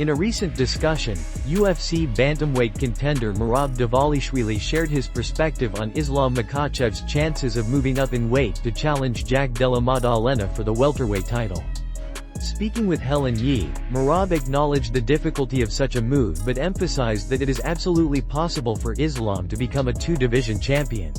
In a recent discussion, UFC bantamweight contender Merab Dvalishvili shared his perspective on Islam Makhachev's chances of moving up in weight to challenge Jack Della Maddalena for the welterweight title. Speaking with Helen Yee, Merab acknowledged the difficulty of such a move but emphasized that it is absolutely possible for Islam to become a two-division champion.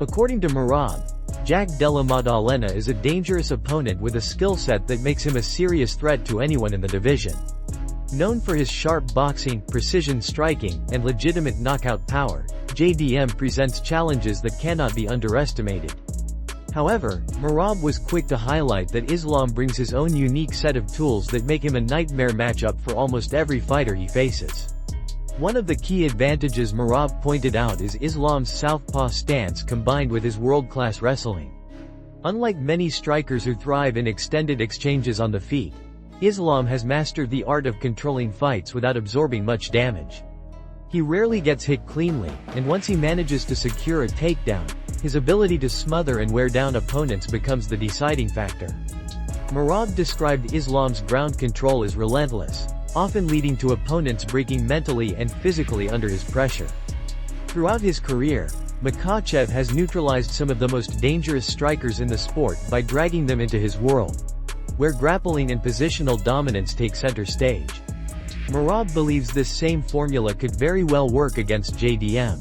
According to Merab, Jack Della Maddalena is a dangerous opponent with a skill set that makes him a serious threat to anyone in the division. Known for his sharp boxing, precision striking, and legitimate knockout power, JDM presents challenges that cannot be underestimated. However, Merab was quick to highlight that Islam brings his own unique set of tools that make him a nightmare matchup for almost every fighter he faces. One of the key advantages Merab pointed out is Islam's southpaw stance combined with his world-class wrestling. Unlike many strikers who thrive in extended exchanges on the feet, Islam has mastered the art of controlling fights without absorbing much damage. He rarely gets hit cleanly, and once he manages to secure a takedown, his ability to smother and wear down opponents becomes the deciding factor. Merab described Islam's ground control as relentless, often leading to opponents breaking mentally and physically under his pressure. Throughout his career, Makhachev has neutralized some of the most dangerous strikers in the sport by dragging them into his world, where grappling and positional dominance take center stage. Merab believes this same formula could very well work against JDM.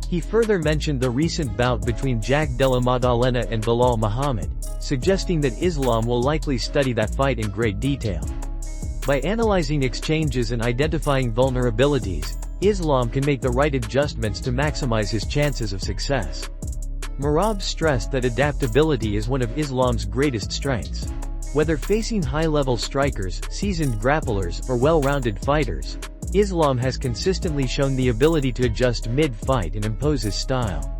He further mentioned the recent bout between Jack Della Maddalena and Bilal Muhammad, suggesting that Islam will likely study that fight in great detail. By analyzing exchanges and identifying vulnerabilities, Islam can make the right adjustments to maximize his chances of success. Merab stressed that adaptability is one of Islam's greatest strengths. Whether facing high-level strikers, seasoned grapplers, or well-rounded fighters, Islam has consistently shown the ability to adjust mid-fight and impose his style.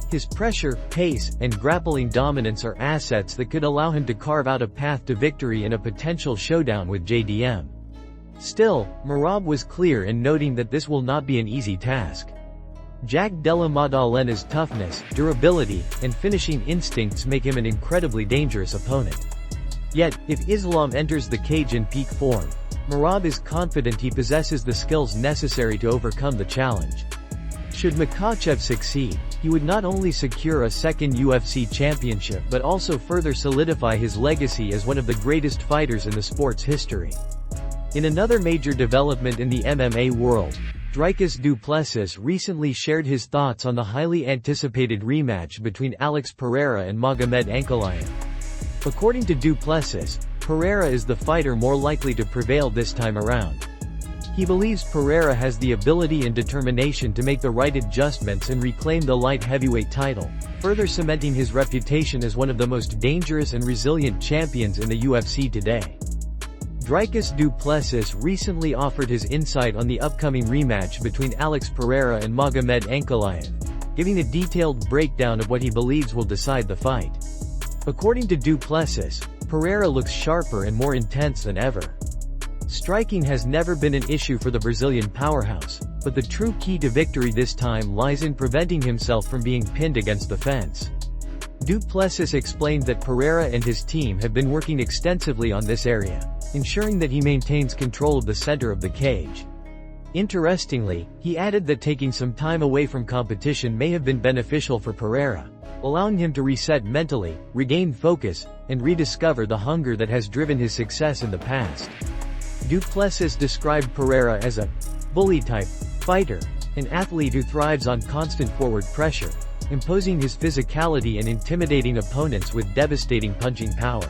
His pressure, pace, and grappling dominance are assets that could allow him to carve out a path to victory in a potential showdown with JDM. Still, Merab was clear in noting that this will not be an easy task. Jack Della Maddalenna's toughness, durability, and finishing instincts make him an incredibly dangerous opponent. Yet, if Islam enters the cage in peak form, Merab is confident he possesses the skills necessary to overcome the challenge. Should Makhachev succeed, he would not only secure a second UFC championship but also further solidify his legacy as one of the greatest fighters in the sport's history. In another major development in the MMA world, Dricus du Plessis recently shared his thoughts on the highly anticipated rematch between Alex Pereira and Magomed Ankalaev. According to du Plessis, Pereira is the fighter more likely to prevail this time around. He believes Pereira has the ability and determination to make the right adjustments and reclaim the light heavyweight title, further cementing his reputation as one of the most dangerous and resilient champions in the UFC today. Dricus du Plessis recently offered his insight on the upcoming rematch between Alex Pereira and Magomed Ankalaev, giving a detailed breakdown of what he believes will decide the fight. According to du Plessis, Pereira looks sharper and more intense than ever. Striking has never been an issue for the Brazilian powerhouse, but the true key to victory this time lies in preventing himself from being pinned against the fence. Du Plessis explained that Pereira and his team have been working extensively on this area, ensuring that he maintains control of the center of the cage. Interestingly, he added that taking some time away from competition may have been beneficial for Pereira, allowing him to reset mentally, regain focus, and rediscover the hunger that has driven his success in the past. Du Plessis described Pereira as a bully-type fighter, an athlete who thrives on constant forward pressure, imposing his physicality and intimidating opponents with devastating punching power.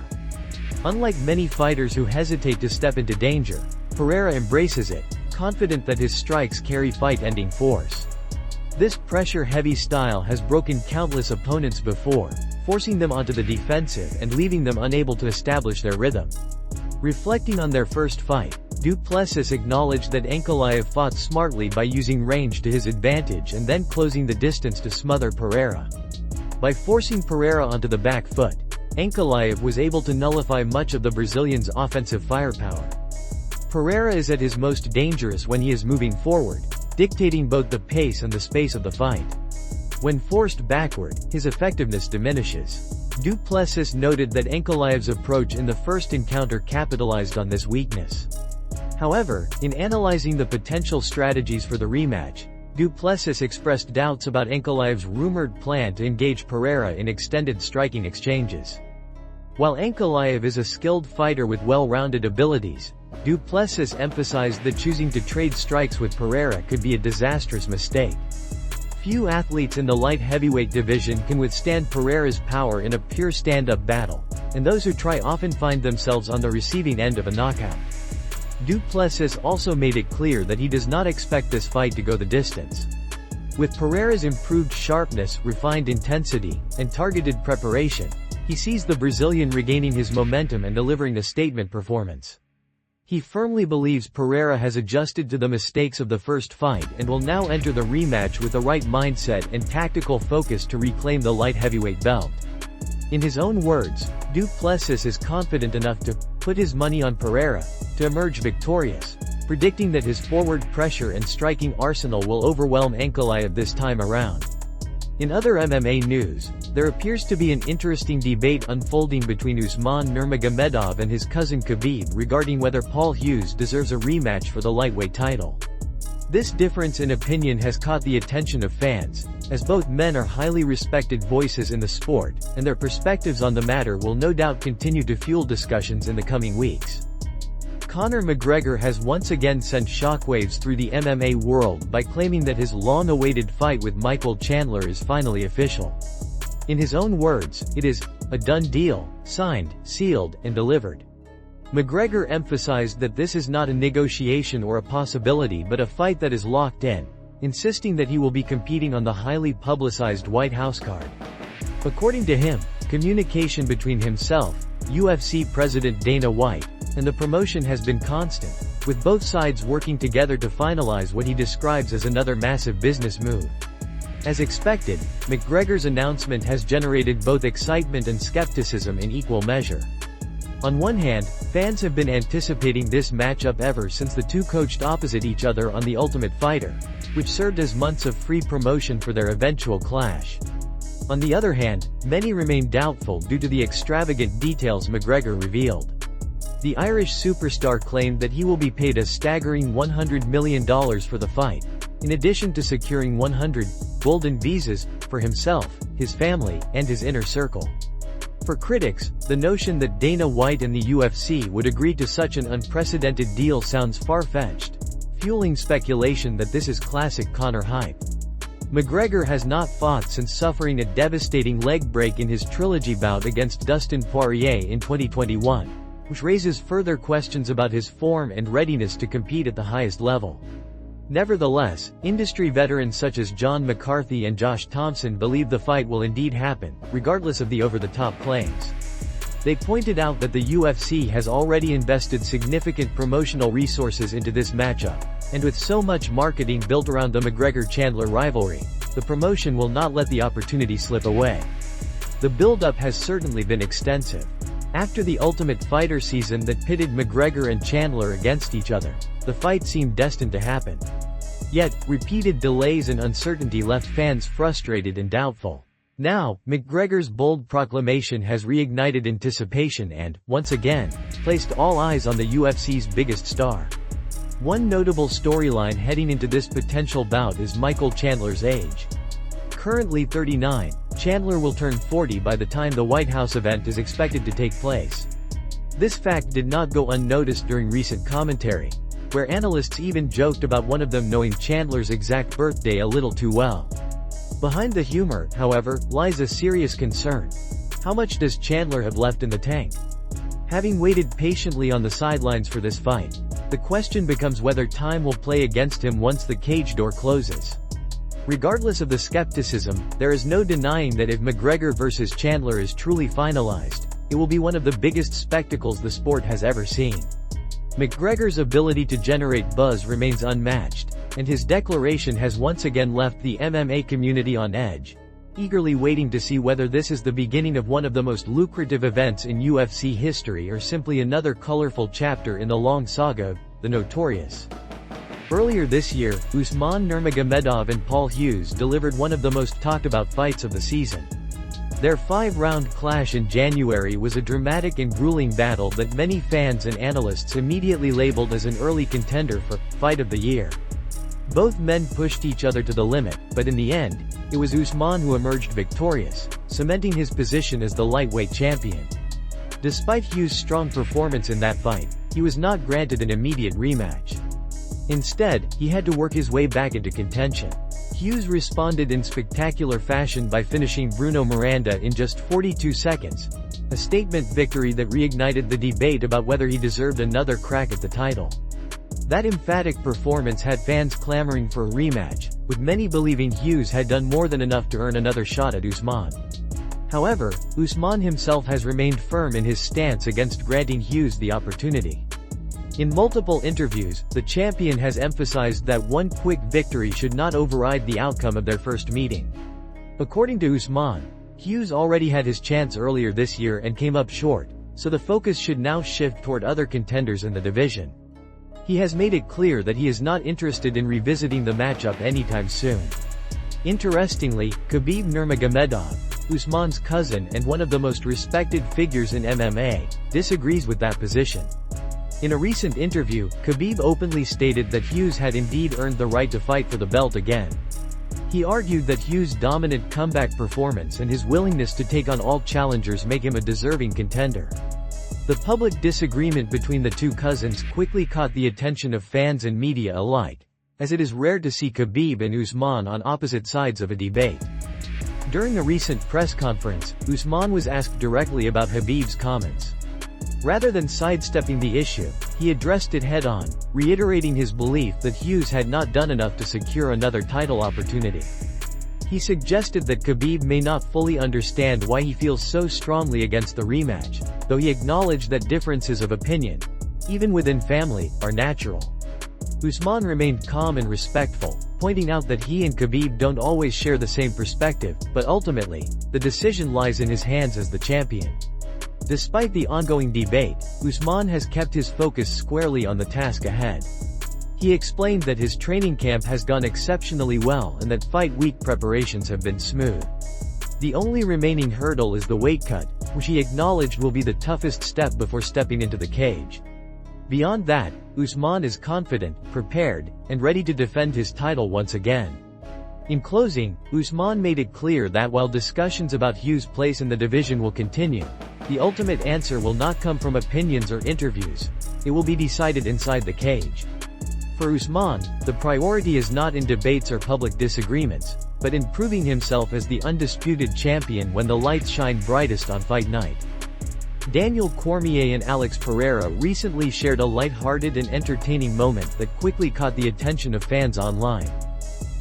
Unlike many fighters who hesitate to step into danger, Pereira embraces it, confident that his strikes carry fight-ending force. This pressure-heavy style has broken countless opponents before, forcing them onto the defensive and leaving them unable to establish their rhythm. Reflecting on their first fight, du Plessis acknowledged that Ankalaev fought smartly by using range to his advantage and then closing the distance to smother Pereira. By forcing Pereira onto the back foot, Ankalaev was able to nullify much of the Brazilian's offensive firepower. Pereira is at his most dangerous when he is moving forward, dictating both the pace and the space of the fight. When forced backward, his effectiveness diminishes. Du Plessis noted that Ankalaev's approach in the first encounter capitalized on this weakness. However, in analyzing the potential strategies for the rematch, Du Plessis expressed doubts about Ankalaev's rumored plan to engage Pereira in extended striking exchanges. While Ankalaev is a skilled fighter with well-rounded abilities, Du Plessis emphasized that choosing to trade strikes with Pereira could be a disastrous mistake. Few athletes in the light heavyweight division can withstand Pereira's power in a pure stand-up battle, and those who try often find themselves on the receiving end of a knockout. Du Plessis also made it clear that he does not expect this fight to go the distance. With Pereira's improved sharpness, refined intensity, and targeted preparation, he sees the Brazilian regaining his momentum and delivering a statement performance. He firmly believes Pereira has adjusted to the mistakes of the first fight and will now enter the rematch with the right mindset and tactical focus to reclaim the light heavyweight belt. In his own words, Du Plessis is confident enough to put his money on Pereira to emerge victorious, predicting that his forward pressure and striking arsenal will overwhelm Ankalaev this time around. In other MMA news, there appears to be an interesting debate unfolding between Usman Nurmagomedov and his cousin Khabib regarding whether Paul Hughes deserves a rematch for the lightweight title. This difference in opinion has caught the attention of fans, as both men are highly respected voices in the sport, and their perspectives on the matter will no doubt continue to fuel discussions in the coming weeks. Conor McGregor has once again sent shockwaves through the MMA world by claiming that his long-awaited fight with Michael Chandler is finally official. In his own words, it is a done deal, signed, sealed, and delivered. McGregor emphasized that this is not a negotiation or a possibility but a fight that is locked in, insisting that he will be competing on the highly publicized White House card. According to him, communication between himself, UFC President Dana White, and the promotion has been constant, with both sides working together to finalize what he describes as another massive business move. As expected, McGregor's announcement has generated both excitement and skepticism in equal measure. On one hand, fans have been anticipating this matchup ever since the two coached opposite each other on The Ultimate Fighter, which served as months of free promotion for their eventual clash. On the other hand, many remain doubtful due to the extravagant details McGregor revealed. The Irish superstar claimed that he will be paid a staggering $100 million for the fight, in addition to securing 100 golden visas for himself, his family, and his inner circle. For critics, the notion that Dana White and the UFC would agree to such an unprecedented deal sounds far-fetched, fueling speculation that this is classic Conor hype. McGregor has not fought since suffering a devastating leg break in his trilogy bout against Dustin Poirier in 2021, which raises further questions about his form and readiness to compete at the highest level. Nevertheless, industry veterans such as John McCarthy and Josh Thompson believe the fight will indeed happen, regardless of the over-the-top claims. They pointed out that the UFC has already invested significant promotional resources into this matchup, and with so much marketing built around the McGregor-Chandler rivalry, the promotion will not let the opportunity slip away. The build-up has certainly been extensive. After the Ultimate Fighter season that pitted McGregor and Chandler against each other, the fight seemed destined to happen. Yet, repeated delays and uncertainty left fans frustrated and doubtful. Now, McGregor's bold proclamation has reignited anticipation and, once again, placed all eyes on the UFC's biggest star. One notable storyline heading into this potential bout is Michael Chandler's age. Currently 39, Chandler will turn 40 by the time the White House event is expected to take place. This fact did not go unnoticed during recent commentary, where analysts even joked about one of them knowing Chandler's exact birthday a little too well. Behind the humor, however, lies a serious concern. How much does Chandler have left in the tank? Having waited patiently on the sidelines for this fight, the question becomes whether time will play against him once the cage door closes. Regardless of the skepticism, there is no denying that if McGregor vs. Chandler is truly finalized, it will be one of the biggest spectacles the sport has ever seen. McGregor's ability to generate buzz remains unmatched, and his declaration has once again left the MMA community on edge, eagerly waiting to see whether this is the beginning of one of the most lucrative events in UFC history or simply another colorful chapter in the long saga of The Notorious. Earlier this year, Usman Nurmagomedov and Paul Hughes delivered one of the most talked about fights of the season. Their 5-round clash in January was a dramatic and grueling battle that many fans and analysts immediately labeled as an early contender for Fight of the Year. Both men pushed each other to the limit, but in the end, it was Usman who emerged victorious, cementing his position as the lightweight champion. Despite Hughes' strong performance in that fight, he was not granted an immediate rematch. Instead, he had to work his way back into contention. Hughes responded in spectacular fashion by finishing Bruno Miranda in just 42 seconds, a statement victory that reignited the debate about whether he deserved another crack at the title. That emphatic performance had fans clamoring for a rematch, with many believing Hughes had done more than enough to earn another shot at Usman. However, Usman himself has remained firm in his stance against granting Hughes the opportunity. In multiple interviews, the champion has emphasized that one quick victory should not override the outcome of their first meeting. According to Usman, Hughes already had his chance earlier this year and came up short, so the focus should now shift toward other contenders in the division. He has made it clear that he is not interested in revisiting the matchup anytime soon. Interestingly, Khabib Nurmagomedov, Usman's cousin and one of the most respected figures in MMA, disagrees with that position. In a recent interview, Khabib openly stated that Hughes had indeed earned the right to fight for the belt again. He argued that Hughes' dominant comeback performance and his willingness to take on all challengers make him a deserving contender. The public disagreement between the two cousins quickly caught the attention of fans and media alike, as it is rare to see Khabib and Usman on opposite sides of a debate. During a recent press conference, Usman was asked directly about Khabib's comments. Rather than sidestepping the issue, he addressed it head-on, reiterating his belief that Hughes had not done enough to secure another title opportunity. He suggested that Khabib may not fully understand why he feels so strongly against the rematch, though he acknowledged that differences of opinion, even within family, are natural. Usman remained calm and respectful, pointing out that he and Khabib don't always share the same perspective, but ultimately, the decision lies in his hands as the champion. Despite the ongoing debate, Usman has kept his focus squarely on the task ahead. He explained that his training camp has gone exceptionally well and that fight week preparations have been smooth. The only remaining hurdle is the weight cut, which he acknowledged will be the toughest step before stepping into the cage. Beyond that, Usman is confident, prepared, and ready to defend his title once again. In closing, Usman made it clear that while discussions about Hughes' place in the division will continue, the ultimate answer will not come from opinions or interviews. It will be decided inside the cage. For Usman, the priority is not in debates or public disagreements, but in proving himself as the undisputed champion when the lights shine brightest on fight night. Daniel Cormier and Alex Pereira recently shared a light-hearted and entertaining moment that quickly caught the attention of fans online.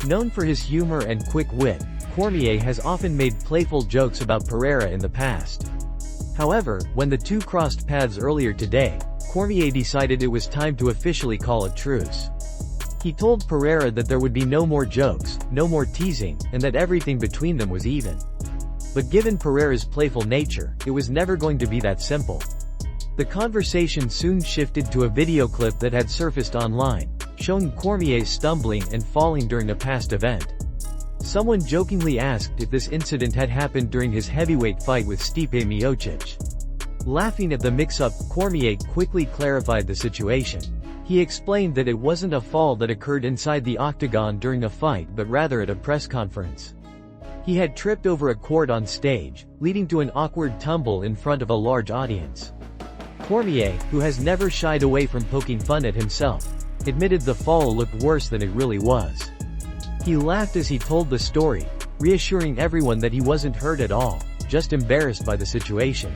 Known for his humor and quick wit, Cormier has often made playful jokes about Pereira in the past. However, when the two crossed paths earlier today, Cormier decided it was time to officially call a truce. He told Pereira that there would be no more jokes, no more teasing, and that everything between them was even. But given Pereira's playful nature, it was never going to be that simple. The conversation soon shifted to a video clip that had surfaced online, showing Cormier stumbling and falling during a past event. Someone jokingly asked if this incident had happened during his heavyweight fight with Stipe Miocic. Laughing at the mix-up, Cormier quickly clarified the situation. He explained that it wasn't a fall that occurred inside the octagon during a fight but rather at a press conference. He had tripped over a cord on stage, leading to an awkward tumble in front of a large audience. Cormier, who has never shied away from poking fun at himself, admitted the fall looked worse than it really was. He laughed as he told the story, reassuring everyone that he wasn't hurt at all, just embarrassed by the situation.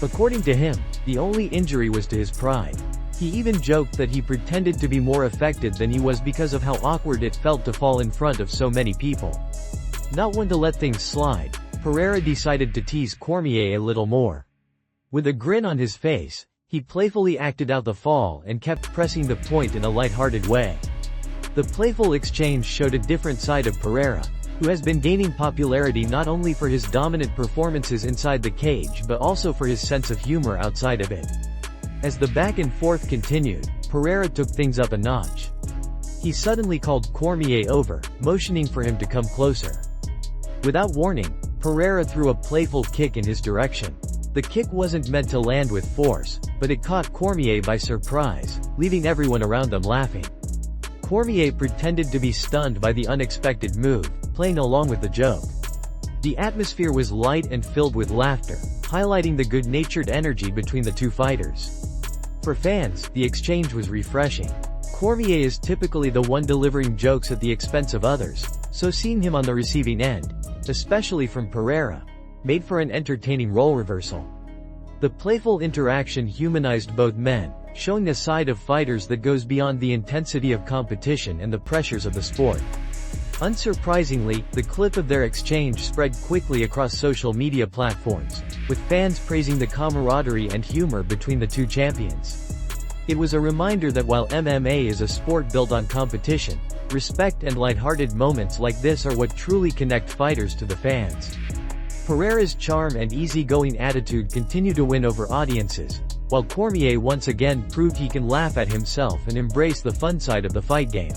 According to him, the only injury was to his pride. He even joked that he pretended to be more affected than he was because of how awkward it felt to fall in front of so many people. Not one to let things slide, Pereira decided to tease Cormier a little more. With a grin on his face, he playfully acted out the fall and kept pressing the point in a lighthearted way. The playful exchange showed a different side of Pereira, who has been gaining popularity not only for his dominant performances inside the cage but also for his sense of humor outside of it. As the back and forth continued, Pereira took things up a notch. He suddenly called Cormier over, motioning for him to come closer. Without warning, Pereira threw a playful kick in his direction. The kick wasn't meant to land with force, but it caught Cormier by surprise, leaving everyone around them laughing. Cormier pretended to be stunned by the unexpected move, playing along with the joke. The atmosphere was light and filled with laughter, highlighting the good-natured energy between the two fighters. For fans, the exchange was refreshing. Cormier is typically the one delivering jokes at the expense of others, so seeing him on the receiving end, especially from Pereira, made for an entertaining role reversal. The playful interaction humanized both men, showing a side of fighters that goes beyond the intensity of competition and the pressures of the sport. Unsurprisingly, the clip of their exchange spread quickly across social media platforms, with fans praising the camaraderie and humor between the two champions. It was a reminder that while MMA is a sport built on competition, respect and lighthearted moments like this are what truly connect fighters to the fans. Pereira's charm and easygoing attitude continue to win over audiences, while Cormier once again proved he can laugh at himself and embrace the fun side of the fight game.